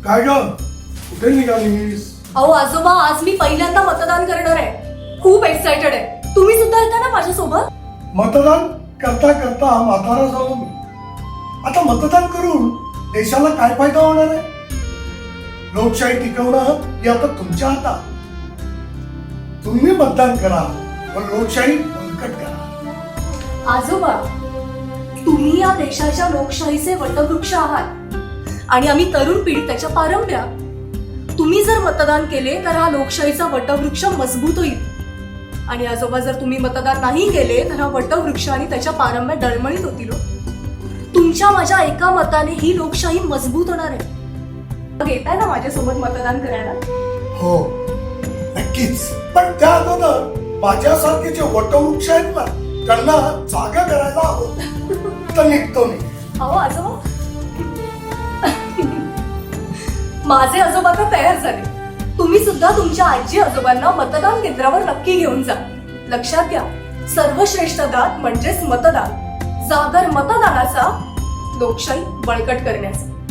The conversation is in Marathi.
काय ग कुठे निघालीस? अहो आजोबा, आज मी पहिल्यांदा मतदान करणार आहे. खूप एक्साइटेड आहे. तुम्ही सुद्धा येता ना माझ्यासोबत? मतदान करता करता म्हातारा झालो मी. आता मतदान करून देशाला काय फायदा होणार आहे? लोकशाही टिकवणं हे आता तुमच्या हातात. तुम्ही मतदान करा पण लोकशाही बळकट करा. आजोबा, तुम्ही या देशाच्या लोकशाहीचे वटवृक्ष आहात आणि आम्ही तरुण पिढी त्याच्या पारंब्या. तुम्ही जर मतदान केले तर हा लोकशाहीचा वटवृक्ष मजबूत होईल. आणि आजोबा, जर तुम्ही मतदान नाही केले तर हा वटवृक्ष आणि त्याच्या पारंब्या डळमळीत होतील. तुमच्या माझ्या एका मताने ही लोकशाही मजबूत होणार आहे. मग येताय ना माझ्यासोबत मतदान करायला? हो नक्कीच. पण त्या अगोदर माझ्यासारखे जे वटवृक्ष आहेत ना त्यांना जागा करायला हवं. तर निघतो मी. अहो आजोबा, माझे आजोबा तर तयार झाले. तुम्ही सुद्धा तुमच्या आजी आजोबांना मतदान केंद्रावर नक्की घेऊन जा. लक्षात घ्या, सर्वश्रेष्ठ दात म्हणजेच मतदान. जागर मतदानाचा, लोकशाही बळकट करण्याचा.